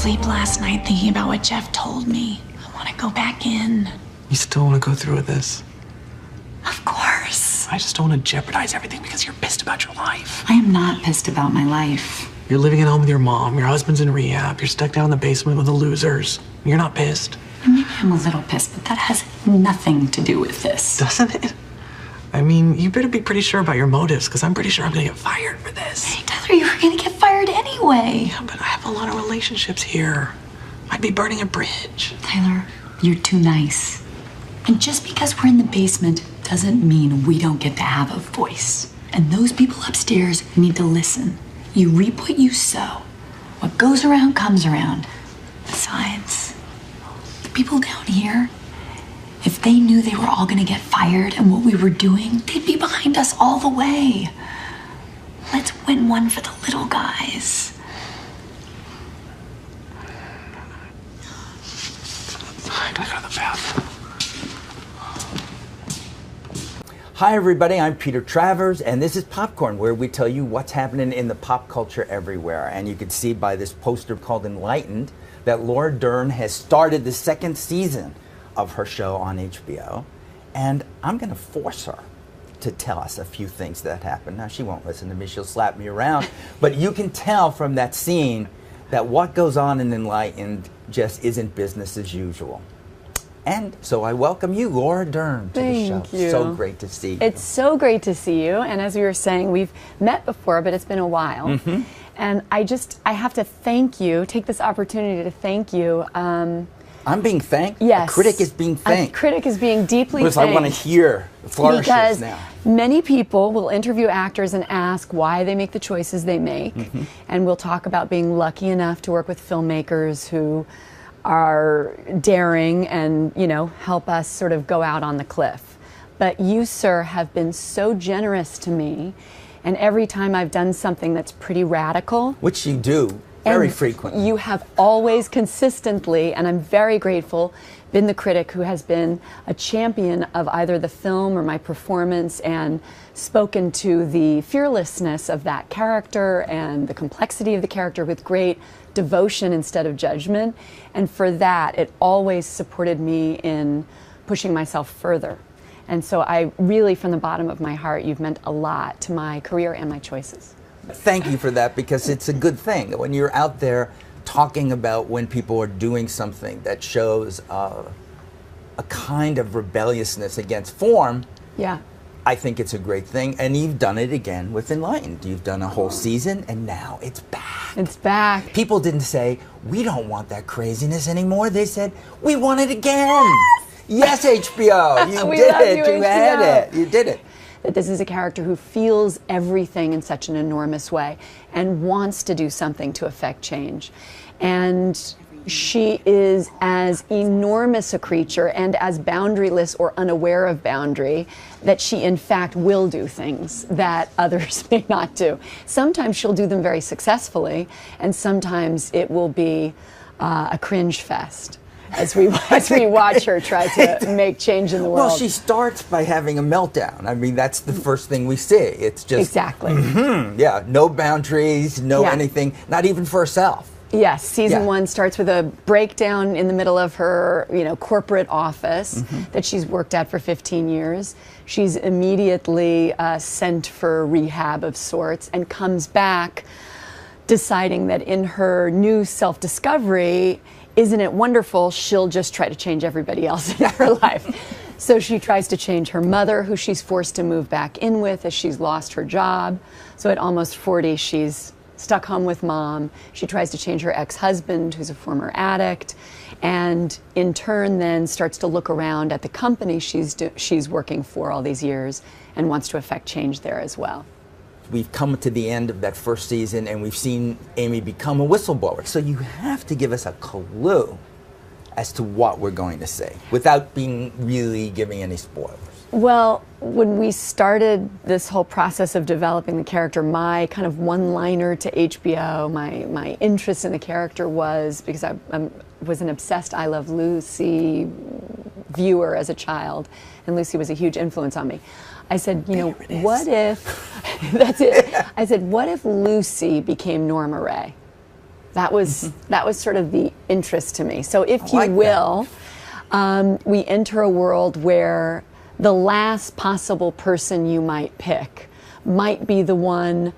sleep last night thinking about what Jeff told me. I want to go back in. You still want to go through with this? Of course. I just don't want to jeopardize everything because you're pissed about your life. I am not pissed about my life. You're living at home with your mom, your husband's in rehab, you're stuck down in the basement with the losers. You're not pissed. Maybe I'm a little pissed, but that has nothing to do with this. Doesn't it? I mean, you better be pretty sure about your motives, because I'm pretty sure I'm gonna get fired for this. Hey, Tyler, you were gonna get fired anyway. Yeah, but I have a lot of relationships here. I'd be burning a bridge. Tyler, you're too nice. And just because we're in the basement doesn't mean we don't get to have a voice. And those people upstairs need to listen. You reap what you sow. What goes around comes around. Besides, the people down here, if they knew they were all gonna get fired and what we were doing, they'd be behind us all the way. Let's win one for the little guys. I gotta go to the bathroom. Hi everybody, I'm Peter Travers, and this is Popcorn, where we tell you what's happening in the pop culture everywhere. And you can see by this poster called Enlightened that Laura Dern has started the second season of her show on HBO. And I'm gonna force her to tell us a few things that happened. Now, she won't listen to me, she'll slap me around. But you can tell from that scene that what goes on in Enlightened just isn't business as usual. And so I welcome you, Laura Dern, to the show. Thank you. So great to see you. It's so great to see you. And as we were saying, we've met before, but it's been a while. Mm-hmm. And I have to thank you, take this opportunity to thank you. I'm being thanked? Yes. A critic is being thanked. A critic is being deeply because thanked. I want to hear flourishes because now. many people will interview actors and ask why they make the choices they make. Mm-hmm. And we'll talk about being lucky enough to work with filmmakers who are daring and, you know, help us sort of go out on the cliff. But you, sir, have been so generous to me, and every time I've done something that's pretty radical, Which you do very frequently. you have always consistently, and I'm very grateful, been the critic who has been a champion of either the film or my performance and spoken to the fearlessness of that character and the complexity of the character with great devotion instead of judgment. And for that, it always supported me in pushing myself further. And so I really, from the bottom of my heart, you've meant a lot to my career and my choices. Thank you for that, because it's a good thing. When you're out there talking about when people are doing something that shows a kind of rebelliousness against form, Yeah. I think it's a great thing. And you've done it again with Enlightened. You've done a whole season, and now it's back. It's back. People didn't say, we don't want that craziness anymore. They said, we want it again. Yes, HBO. You We did love it. you, You had HBO. it. You did it. That this is a character who feels everything in such an enormous way and wants to do something to affect change. And she is as enormous a creature and as boundaryless or unaware of boundary that she in fact will do things that others may not do. Sometimes she'll do them very successfully, and sometimes it will be a cringe fest as we watch her try to make change in the world. Well, she starts by having a meltdown. I mean, that's the first thing we see. It's just Exactly. Yeah, no boundaries, no Yeah. anything, not even for herself. Yes, season Yeah. 1 starts with a breakdown in the middle of her, corporate office Mm-hmm. that she's worked at for 15 years. She's immediately sent for rehab of sorts and comes back deciding that in her new self-discovery, isn't it wonderful, she'll just try to change everybody else in her life. So she tries to change her mother, who she's forced to move back in with as she's lost her job. So at almost 40, she's stuck home with mom. She tries to change her ex-husband, who's a former addict, and in turn then starts to look around at the company she's working for all these years and wants to affect change there as well. We've come to the end of that first season, and we've seen Amy become a whistleblower. So you have to give us a clue as to what we're going to say without being really giving any spoilers. Well, when we started this whole process of developing the character, my kind of one-liner to HBO, my interest in the character was, because I was an obsessed I Love Lucy viewer as a child, and Lucy was a huge influence on me. I said, what if, that's it. I said, what if Lucy became Norma Ray? That was sort of the interest to me. So if you like will, we enter a world where the last possible person you might pick might be the one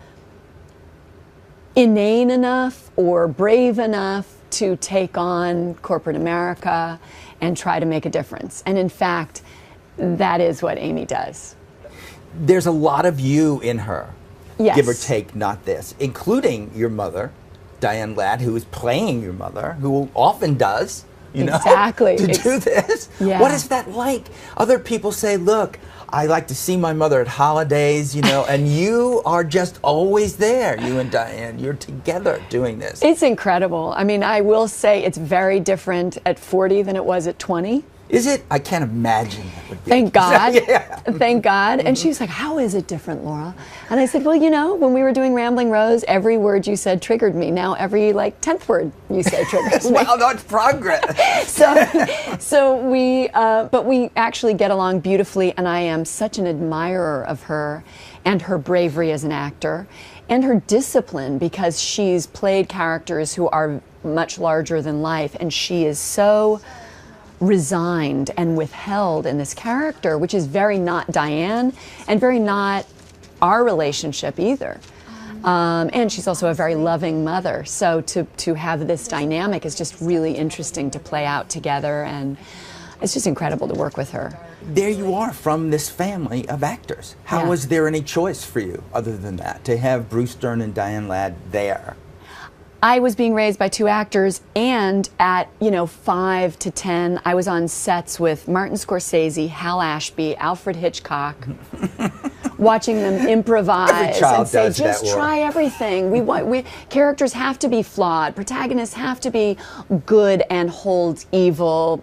inane enough or brave enough to take on corporate America and try to make a difference. And in fact, that is what Amy does. There's a lot of you in her, Yes. give or take, not this, including your mother, Diane Ladd, who is playing your mother, who often does, you know, Exactly. to do this. Yeah. What is that like? Other people say, look, I like to see my mother at holidays, you know, and you are just always there, you and Diane. You're together doing this. It's incredible. I mean, I will say it's very different at 40 than it was at 20. Is it? I can't imagine that would be. Thank God. Yeah. Thank God. And she was like, how is it different, Laura? And I said, well, you know, when we were doing Rambling Rose, every word you said triggered me. Now every 10th word you say triggers me. Well, that's progress. But we actually get along beautifully, and I am such an admirer of her and her bravery as an actor and her discipline, because she's played characters who are much larger than life, and she is so resigned and withheld in this character, which is very not Diane and very not our relationship either. And she's also a very loving mother. So to have this dynamic is just really interesting to play out together, and it's just incredible to work with her. There you are from this family of actors. How Yeah. was there any choice for you other than that, to have Bruce Dern and Diane Ladd there? I was being raised by two actors, and at 5 to 10, I was on sets with Martin Scorsese, Hal Ashby, Alfred Hitchcock, watching them improvise Every child and say, does that, just Laura. try everything. We characters have to be flawed, protagonists have to be good and hold evil.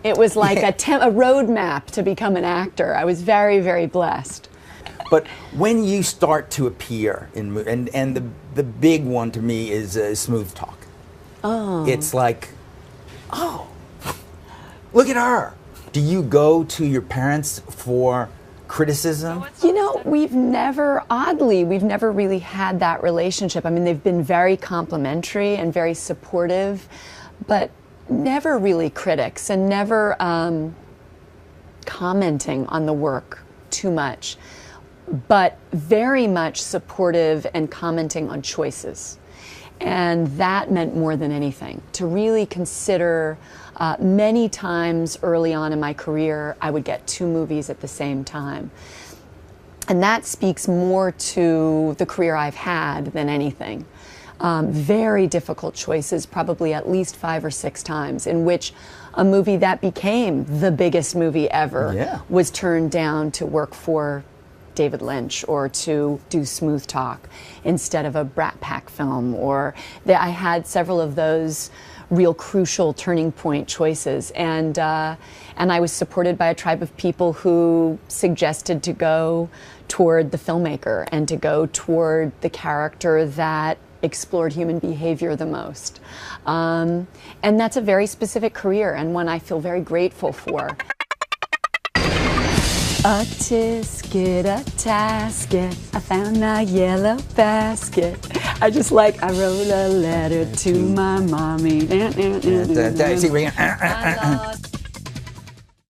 It was like a roadmap to become an actor. I was very, very blessed. But when you start to appear in and the big one to me is Smooth Talk. Oh. It's like, oh, look at her. Do you go to your parents for criticism? We've never really had that relationship. I mean, they've been very complimentary and very supportive, but never really critics, and never commenting on the work too much, but very much supportive and commenting on choices. And that meant more than anything, to really consider. Many times early on in my career, I would get 2 movies at the same time. And that speaks more to the career I've had than anything. Very difficult choices, probably at least 5 or 6 times, in which a movie that became the biggest movie ever was turned down to work for David Lynch or to do Smooth Talk instead of a Brat Pack film. I had several of those real crucial turning point choices, and I was supported by a tribe of people who suggested to go toward the filmmaker and to go toward the character that explored human behavior the most. And that's a very specific career, and one I feel very grateful for. A tisket, a tasket, I found a yellow basket. I wrote a letter to my mommy. See, I